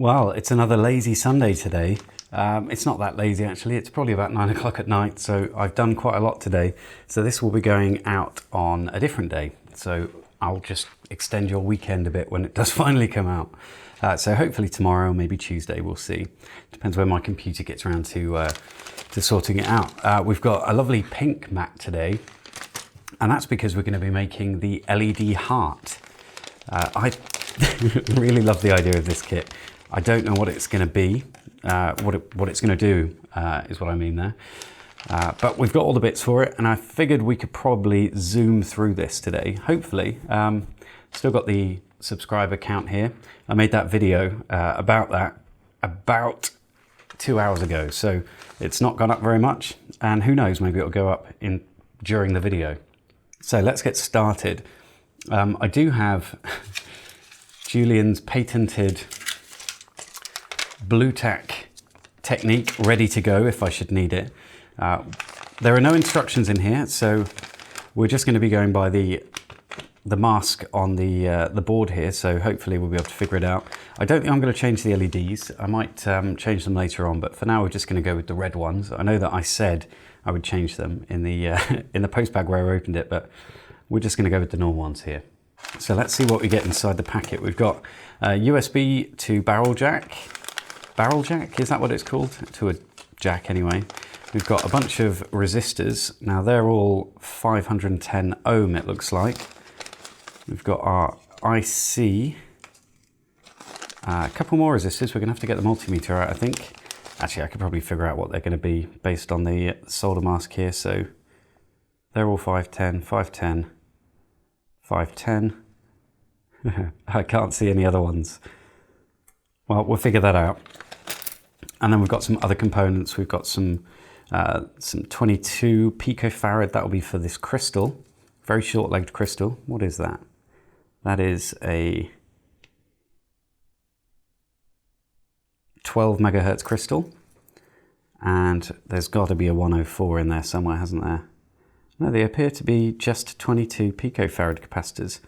Well, it's another lazy Sunday today. It's not that lazy actually, it's probably about 9 o'clock at night, so I've done quite a lot today. So this will be going out on a different day. So I'll just extend your weekend a bit when it does finally come out. So hopefully tomorrow, maybe Tuesday, we'll see. Depends when my computer gets around to sorting it out. We've got a lovely pink mat today, and that's because we're going to be making the LED heart. I really love the idea of this kit. I don't know what it's going to be, what it's going to do is what I mean there. But we've got all the bits for it, and I figured we could probably zoom through this today, hopefully. Still got the subscriber count here. I made that video about that about 2 hours ago, so it's not gone up very much, and who knows, maybe it'll go up during the video. So let's get started. I do have Julian's patented blue tack technique ready to go if I should need it. There are no instructions in here, so we're just going to be going by the mask on the board here, so hopefully we'll be able to figure it out. I don't think I'm going to change the LEDs. I might change them later on, but for now we're just going to go with the red ones. I know that I said I would change them in the in the post bag where I opened it, but we're just going to go with the normal ones here. So let's see what we get inside the packet. We've got a USB to barrel jack. Barrel jack, is that what it's called? To a jack anyway. We've got a bunch of resistors. Now they're all 510 ohm it looks like. We've got our IC. A couple more resistors. We're going to have to get the multimeter out, I think. Actually, I could probably figure out what they're going to be based on the solder mask here. So they're all 510, 510, 510. I can't see any other ones. Well, we'll figure that out. And then we've got some other components. We've got some 22 picofarad. That will be for this crystal. Very short-legged crystal. What is that? That is a 12 megahertz crystal. And there's got to be a 104 in there somewhere, hasn't there? No, they appear to be just 22 picofarad capacitors.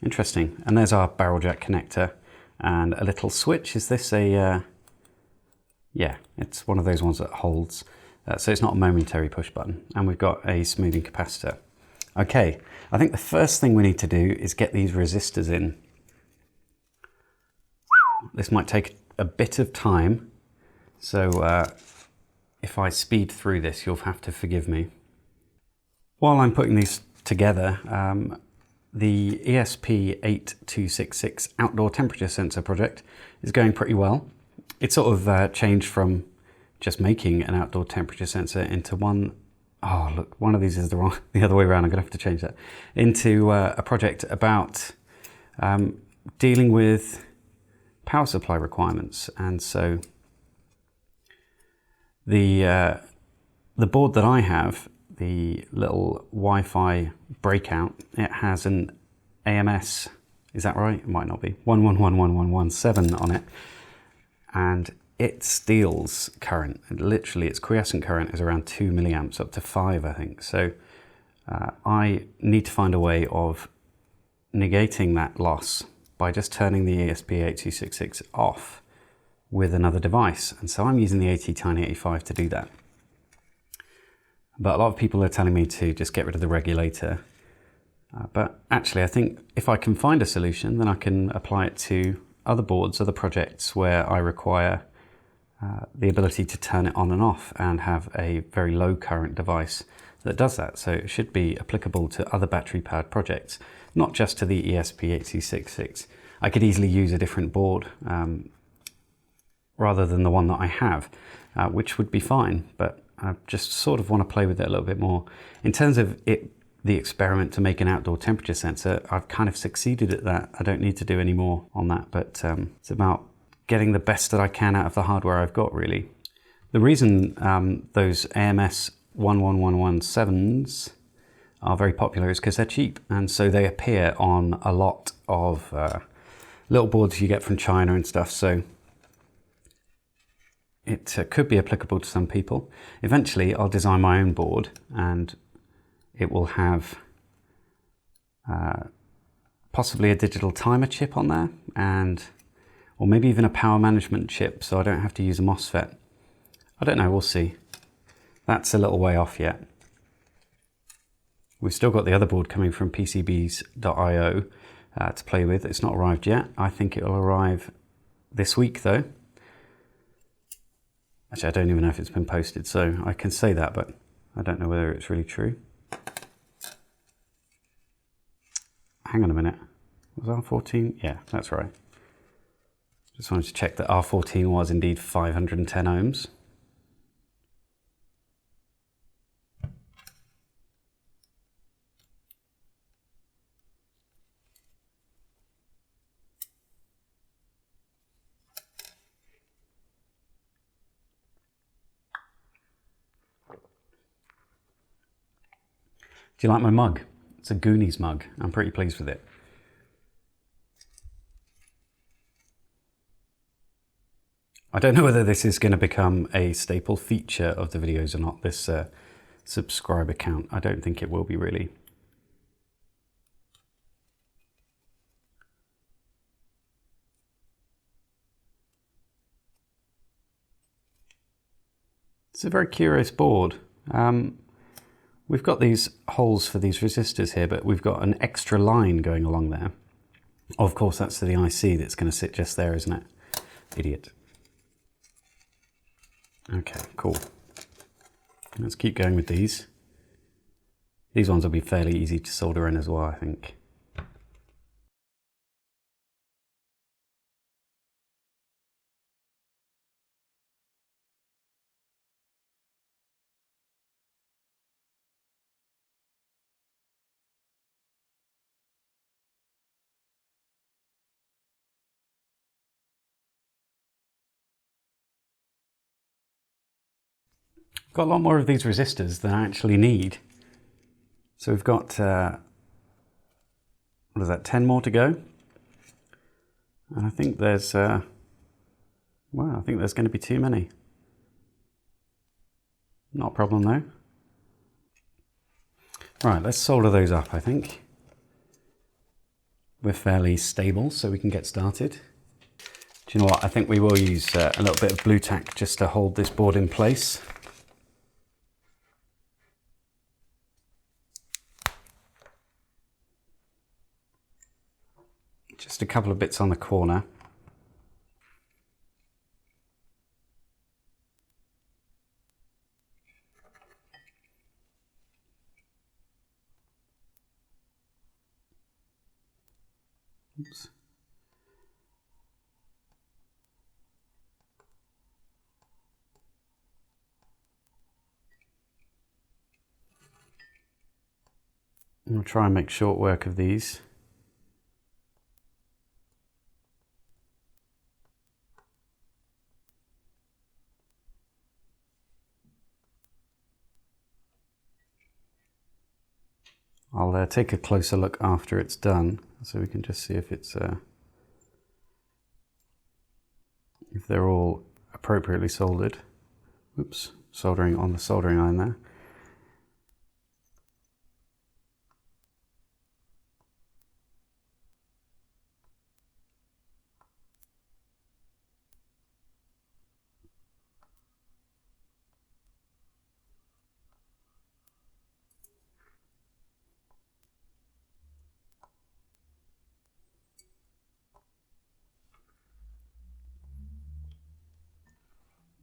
Interesting. And there's our barrel jack connector and a little switch. Is this a... yeah, it's one of those ones that holds. So it's not a momentary push button. And we've got a smoothing capacitor. Okay, I think the first thing we need to do is get these resistors in. This might take a bit of time. So if I speed through this, you'll have to forgive me. While I'm putting these together, the ESP8266 outdoor temperature sensor project is going pretty well. It sort of changed from just making an outdoor temperature sensor into one, oh look, one of these is the other way around, I'm gonna have to change that, into a project about dealing with power supply requirements. And so the board that I have, the little Wi-Fi breakout, it has an AMS, is that right? It might not be, 1111117 on it. And it steals current. And literally, its quiescent current is around 2 milliamps, up to 5, I think. So I need to find a way of negating that loss by just turning the ESP8266 off with another device. And so I'm using the AT-Tiny85 to do that. But a lot of people are telling me to just get rid of the regulator. But actually, I think if I can find a solution, then I can apply it to other boards, other projects where I require the ability to turn it on and off and have a very low current device that does that. So it should be applicable to other battery powered projects, not just to the ESP8266. I could easily use a different board rather than the one that I have, which would be fine, but I just sort of want to play with it a little bit more. In terms of the experiment to make an outdoor temperature sensor, I've kind of succeeded at that. I don't need to do any more on that, but it's about getting the best that I can out of the hardware I've got, really. The reason those AMS 11117s are very popular is because they're cheap, and so they appear on a lot of little boards you get from China and stuff, so it could be applicable to some people. Eventually, I'll design my own board, and it will have possibly a digital timer chip on there, and or maybe even a power management chip so I don't have to use a MOSFET. I don't know, we'll see. That's a little way off yet. We've still got the other board coming from PCBs.io to play with. It's not arrived yet. I think it will arrive this week though. Actually, I don't even know if it's been posted, so I can say that, but I don't know whether it's really true. Hang on a minute. Was R14? Yeah, that's right. Just wanted to check that R14 was indeed 510 ohms. Do you like my mug? It's a Goonies mug. I'm pretty pleased with it. I don't know whether this is going to become a staple feature of the videos or not, this subscriber count. I don't think it will be really. It's a very curious board. We've got these holes for these resistors here, but we've got an extra line going along there. Of course, that's the IC that's going to sit just there, isn't it? Idiot. Okay, cool. Let's keep going with these. These ones will be fairly easy to solder in as well, I think. Got a lot more of these resistors than I actually need. So we've got, what is that, 10 more to go? And I think there's, well, I think there's going to be too many. Not a problem though. Right, let's solder those up, I think. We're fairly stable, so we can get started. Do you know what? I think we will use a little bit of blue tack just to hold this board in place. Just a couple of bits on the corner. Oops. I'll try and make short work of these. I'll take a closer look after it's done, so we can just see if it's if they're all appropriately soldered. Oops, soldering on the soldering iron there.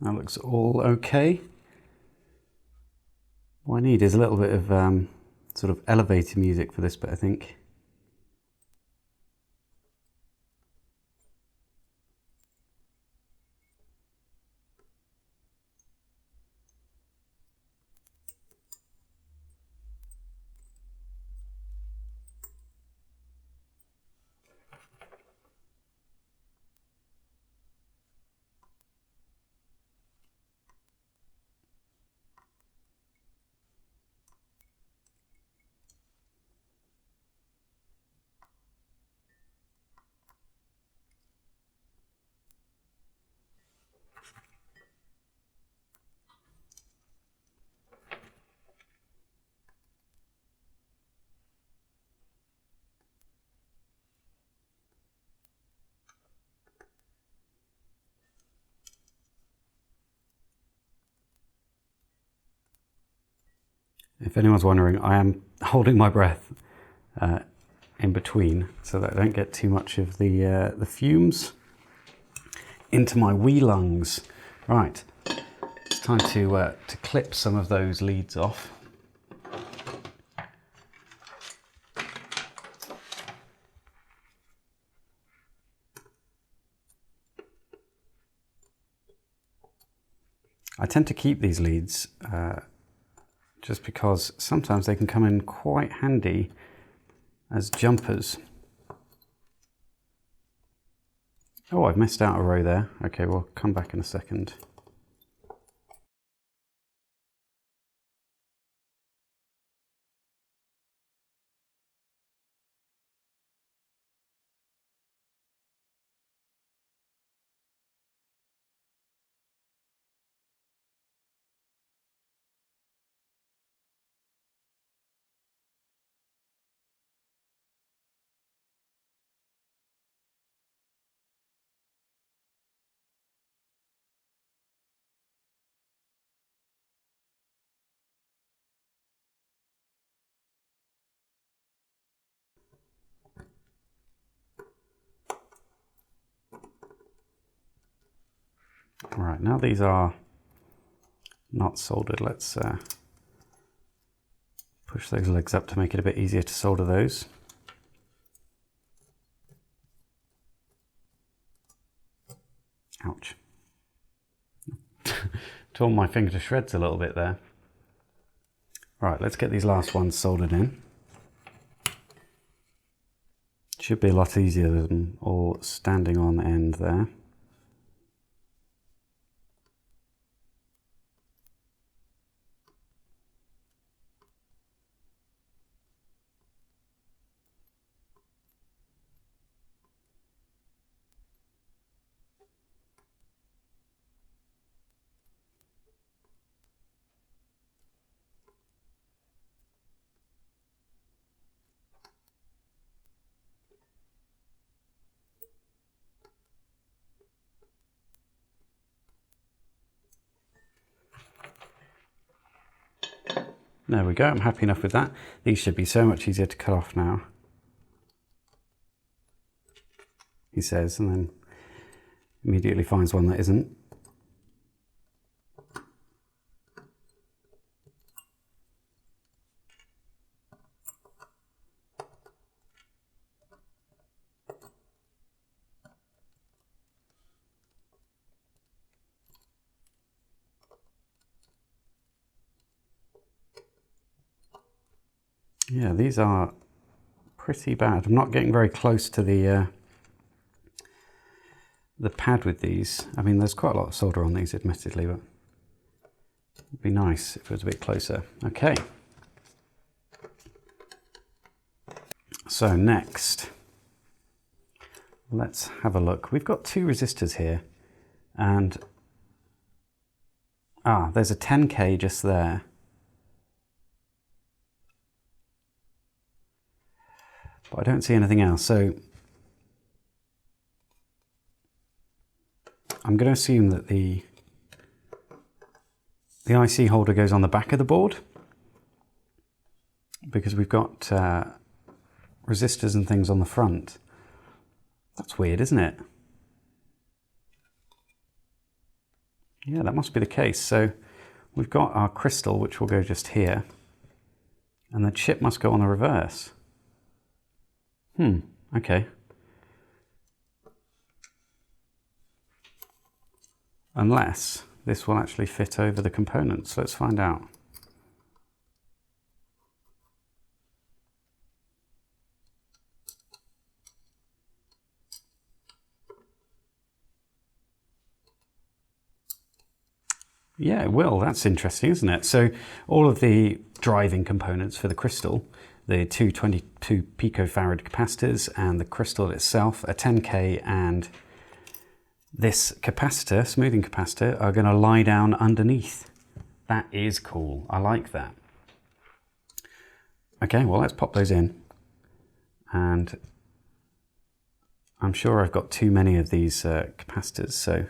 That looks all okay. What I need is a little bit of sort of elevator music for this bit, I think. If anyone's wondering, I am holding my breath in between so that I don't get too much of the fumes into my wee lungs. Right, it's time to clip some of those leads off. I tend to keep these leads just because sometimes they can come in quite handy as jumpers. Oh, I've missed out a row there. Okay, we'll come back in a second. Right, now these are not soldered. Let's push those legs up to make it a bit easier to solder those. Ouch. Torn my finger to shreds a little bit there. Right, let's get these last ones soldered in. Should be a lot easier than all standing on end there. There we go, I'm happy enough with that. These should be so much easier to cut off now, he says, and then immediately finds one that isn't. Yeah, these are pretty bad. I'm not getting very close to the pad with these. I mean, there's quite a lot of solder on these, admittedly, but it'd be nice if it was a bit closer. Okay. So next, let's have a look. We've got two resistors here, and there's a 10K just there. But I don't see anything else, so I'm going to assume that the IC holder goes on the back of the board, because we've got resistors and things on the front. That's weird, isn't it? Yeah, that must be the case. So we've got our crystal, which will go just here, and the chip must go on the reverse. Okay. Unless this will actually fit over the components. Let's find out. Yeah, it will. That's interesting, isn't it? So all of the driving components for the crystal, the two 22 picofarad capacitors and the crystal itself, a 10K and this capacitor, smoothing capacitor, are going to lie down underneath. That is cool. I like that. Okay, well, let's pop those in. And I'm sure I've got too many of these capacitors, so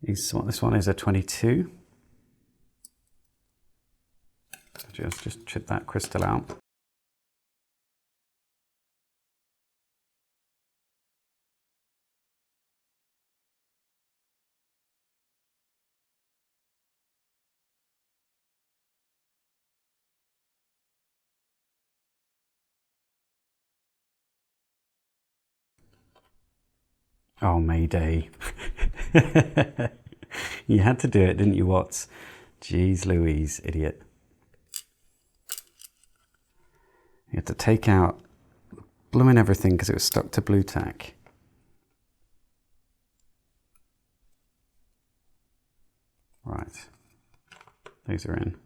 this one is a 22. Just chip that crystal out. Oh, Mayday. You had to do it, didn't you, Watts? Jeez Louise, idiot. You had to take out blooming everything because it was stuck to blue tack. Right, these are in.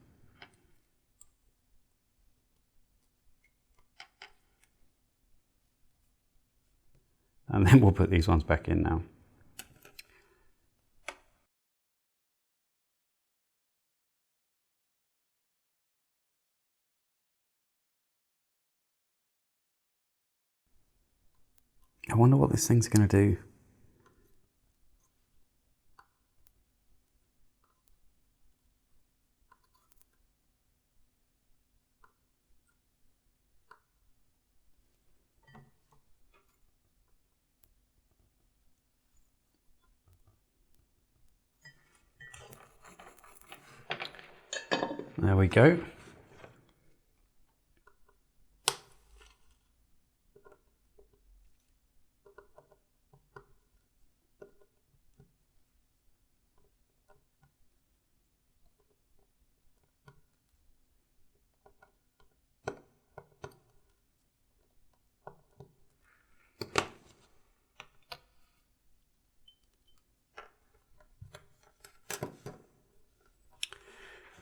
And then we'll put these ones back in now. I wonder what this thing's going to do. There we go.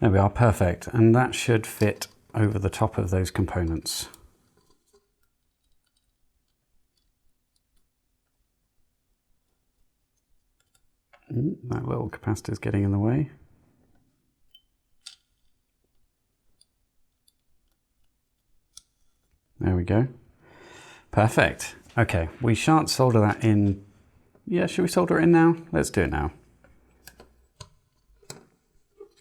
There we are, perfect. And that should fit over the top of those components. That little capacitor's getting in the way. There we go. Perfect. Okay, we shan't solder that in. Yeah, should we solder it in now? Let's do it now.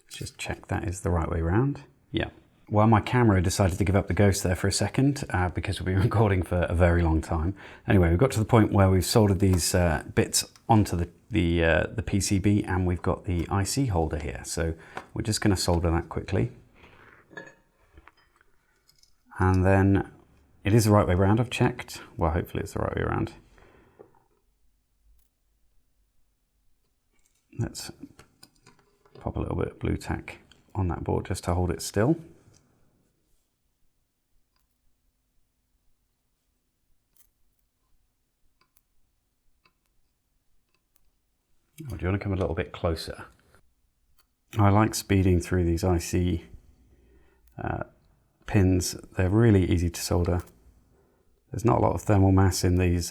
Just check that is the right way around. Yeah. Well, my camera decided to give up the ghost there for a second because we've been recording for a very long time. Anyway, we've got to the point where we've soldered these bits onto the PCB, and we've got the IC holder here. So we're just going to solder that quickly. And then it is the right way around, I've checked. Well, hopefully it's the right way around. Let's pop a little bit of blue tack on that board just to hold it still. Or do you want to come a little bit closer? I like speeding through these IC pins. They're really easy to solder. There's not a lot of thermal mass in these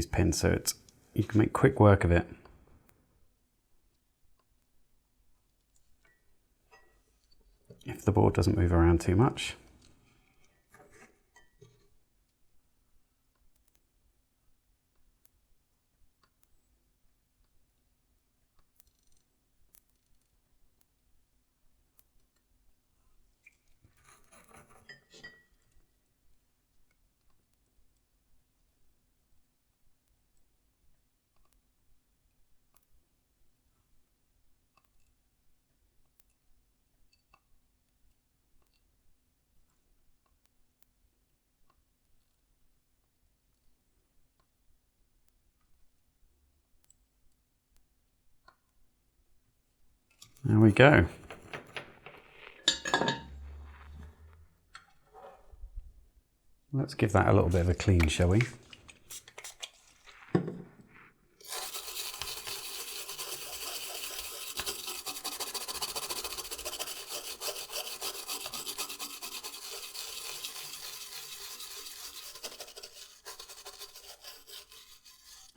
pins, so you can make quick work of it. If the board doesn't move around too much. There we go. Let's give that a little bit of a clean, shall we?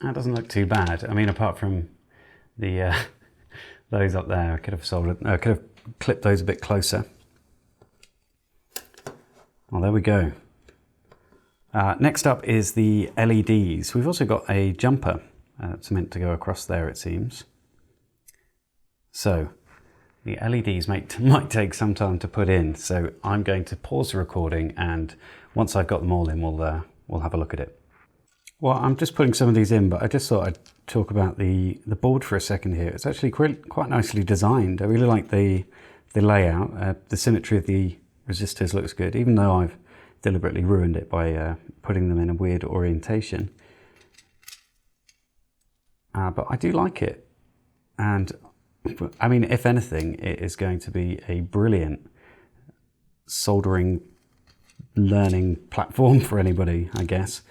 That doesn't look too bad. I mean, apart from the those up there, I could have soldered. I could have clipped those a bit closer. Well, there we go. Next up is the LEDs. We've also got a jumper. It's meant to go across there, it seems. So The LEDs might take some time to put in, so I'm going to pause the recording, and once I've got them all in, we'll have a look at it. Well, I'm just putting some of these in, but I just thought I'd talk about the board for a second here. It's actually quite nicely designed. I really like the layout. The symmetry of the resistors looks good, even though I've deliberately ruined it by putting them in a weird orientation. But I do like it, and I mean, if anything, it is going to be a brilliant soldering learning platform for anybody, I guess.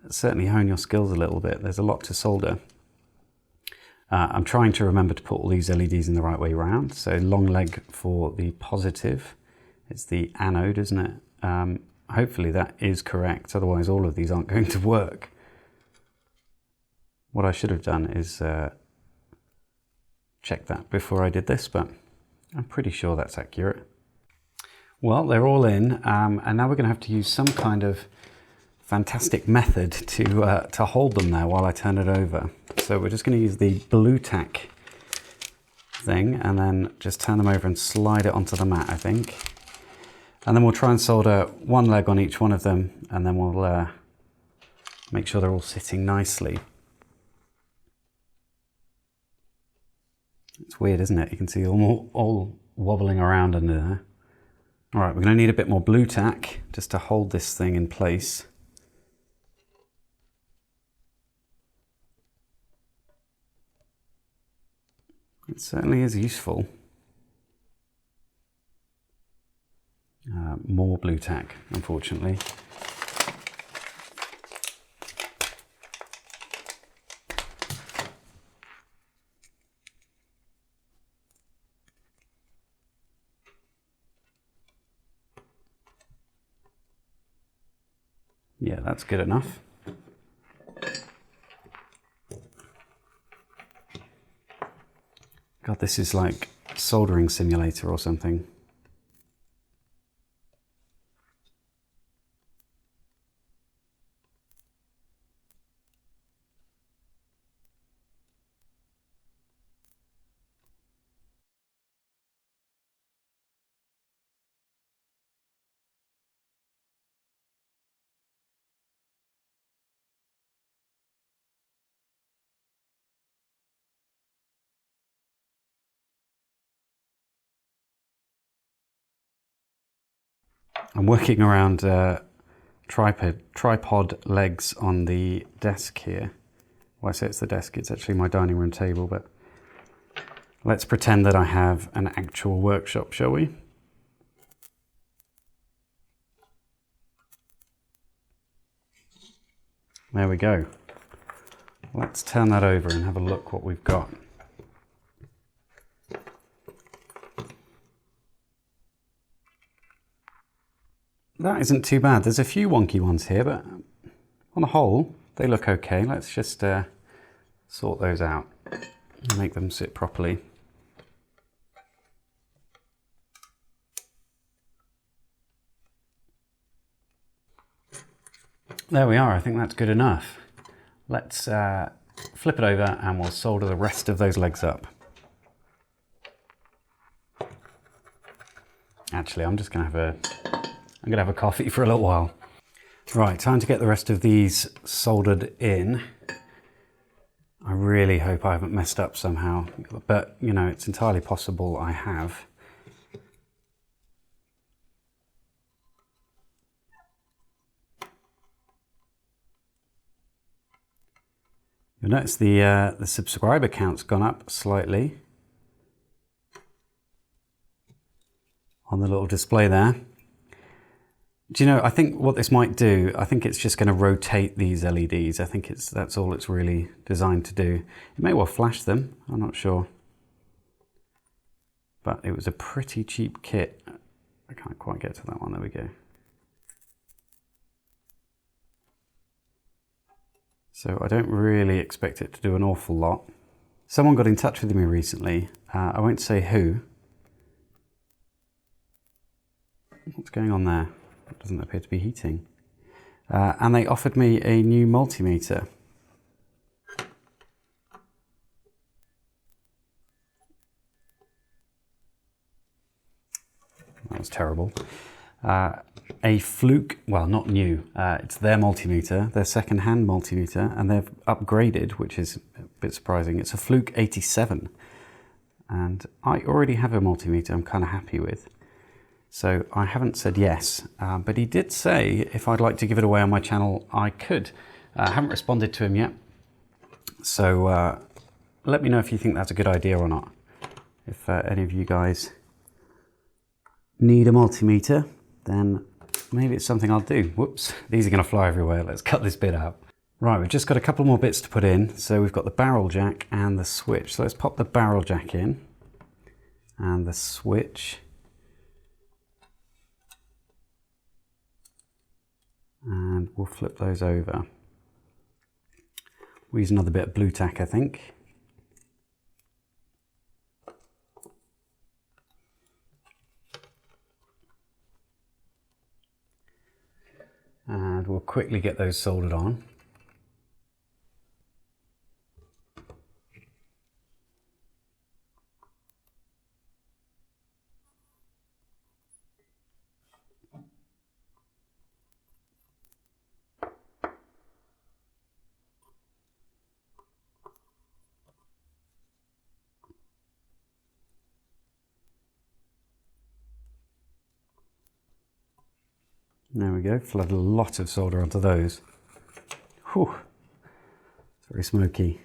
Certainly hone your skills a little bit. There's a lot to solder. I'm trying to remember to put all these LEDs in the right way around. So long leg for the positive. It's the anode, isn't it? Hopefully that is correct. Otherwise all of these aren't going to work. What I should have done is check that before I did this, but I'm pretty sure that's accurate. Well, they're all in, and now we're going to have to use some kind of fantastic method to hold them there while I turn it over. So we're just going to use the blue tack thing and then just turn them over and slide it onto the mat, I think. And then we'll try and solder one leg on each one of them, and then we'll make sure they're all sitting nicely. It's weird, isn't it? You can see them all wobbling around under there. All right, we're going to need a bit more blue tack just to hold this thing in place. It certainly is useful. More blue tack, unfortunately. Yeah, that's good enough. God, this is like soldering simulator or something. I'm working around tripod legs on the desk here. Well, I say it's the desk, it's actually my dining room table, but let's pretend that I have an actual workshop, shall we? There we go. Let's turn that over and have a look what we've got. That isn't too bad. There's a few wonky ones here, but on the whole, they look okay. Let's just sort those out and make them sit properly. There we are. I think that's good enough. Let's flip it over and we'll solder the rest of those legs up. Actually, I'm gonna have a coffee for a little while. Right, time to get the rest of these soldered in. I really hope I haven't messed up somehow, but you know, it's entirely possible I have. You'll notice the subscriber count's gone up slightly on the little display there. Do you know, I think what this might do, I think it's just going to rotate these LEDs. I think that's all it's really designed to do. It may well flash them, I'm not sure. But it was a pretty cheap kit. I can't quite get to that one, there we go. So I don't really expect it to do an awful lot. Someone got in touch with me recently. I won't say who. What's going on there? It doesn't appear to be heating. And they offered me a new multimeter. was terrible. A Fluke, well, not new, it's their multimeter, their second-hand multimeter, and they've upgraded, which is a bit surprising. It's a Fluke 87, and I already have a multimeter I'm kind of happy with. So I haven't said yes, but he did say if I'd like to give it away on my channel, I could. I haven't responded to him yet, so let me know if you think that's a good idea or not. If any of you guys need a multimeter, then maybe it's something I'll do. Whoops, these are going to fly everywhere. Let's cut this bit out. Right, we've just got a couple more bits to put in. So we've got the barrel jack and the switch. So let's pop the barrel jack in and the switch. And we'll flip those over. We'll use another bit of blue tack, I think. And we'll quickly get those soldered on. There we go, flood a lot of solder onto those. Whew, it's very smoky.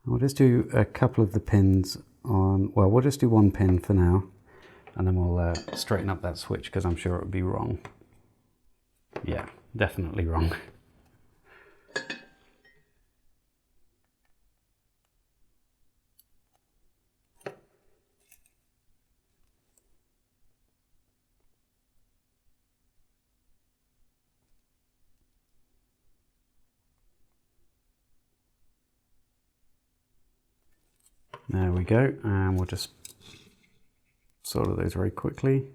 I'll just do a couple of the pins on, well, we'll just do one pin for now, and then we'll straighten up that switch because I'm sure it would be wrong. Yeah, definitely wrong. There we go, and we'll just solder those very quickly.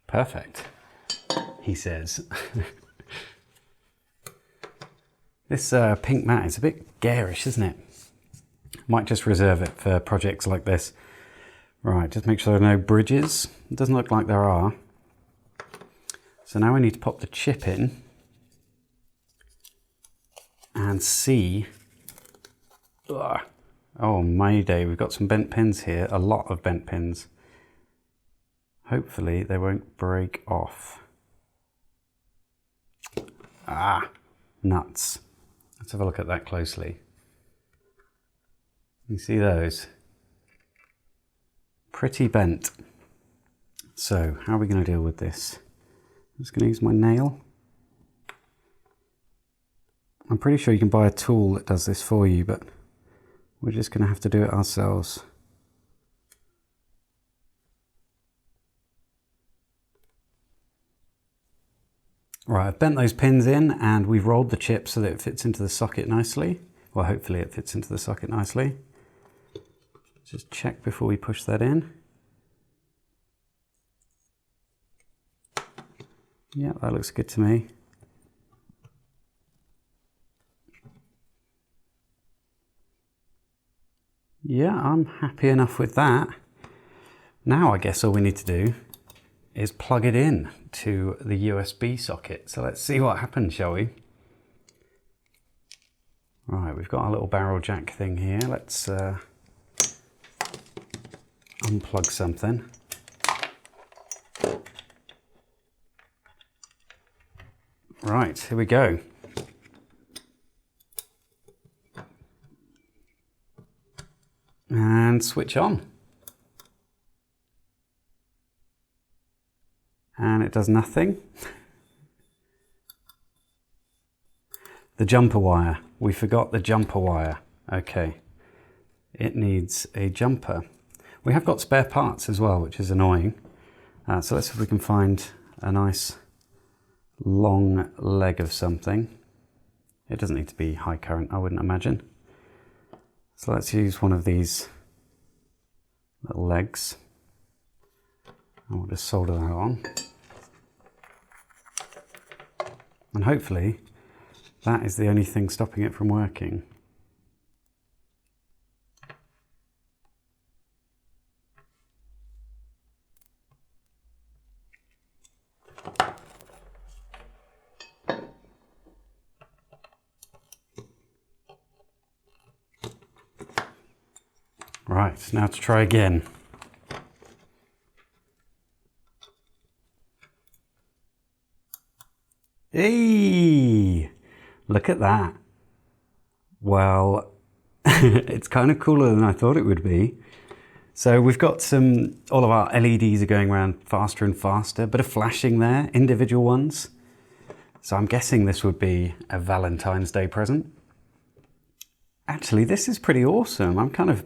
Perfect, he says. This pink mat is a bit garish, isn't it? Might just reserve it for projects like this. Right, just make sure there are no bridges. It doesn't look like there are. So now we need to pop the chip in and see. Ugh. Oh, mayday, we've got some bent pins here, a lot of bent pins. Hopefully they won't break off. Ah, nuts. Let's have a look at that closely. You see those? Pretty bent. So how are we going to deal with this? I'm just going to use my nail. I'm pretty sure you can buy a tool that does this for you, but we're just going to have to do it ourselves. Right, I've bent those pins in and we've rolled the chip so that it fits into the socket nicely. Well, hopefully it fits into the socket nicely. Just check before we push that in. Yeah, that looks good to me. Yeah, I'm happy enough with that. Now I guess all we need to do is plug it in to the USB socket. So let's see what happens, shall we? Right, we've got our little barrel jack thing here. Let's unplug something. Right, here we go. And switch on. And it does nothing. The jumper wire. We forgot the jumper wire. Okay. It needs a jumper. We have got spare parts as well, which is annoying. So let's see if we can find a nice long leg of something. It doesn't need to be high current, I wouldn't imagine. So let's use one of these little legs. And we'll just solder that on. And hopefully that is the only thing stopping it from working. Right, now to try again. Hey, look at that. Well, it's kind of cooler than I thought it would be. So we've got all of our LEDs are going around faster and faster, bit of flashing there, individual ones. So I'm guessing this would be a Valentine's Day present. Actually, this is pretty awesome. I'm kind of,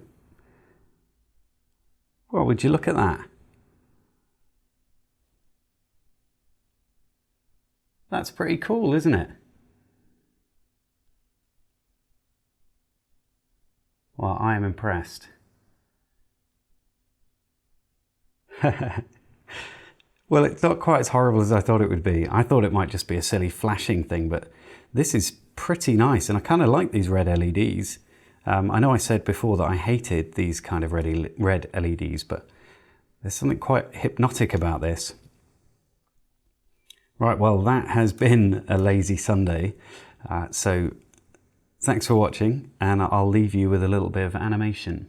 well, would you look at that? That's pretty cool, isn't it? Well, I am impressed. Well, it's not quite as horrible as I thought it would be. I thought it might just be a silly flashing thing, but this is pretty nice, and I kind of like these red LEDs. I know I said before that I hated these kind of red LEDs, but there's something quite hypnotic about this. Right, well, that has been a lazy Sunday. So thanks for watching, and I'll leave you with a little bit of animation.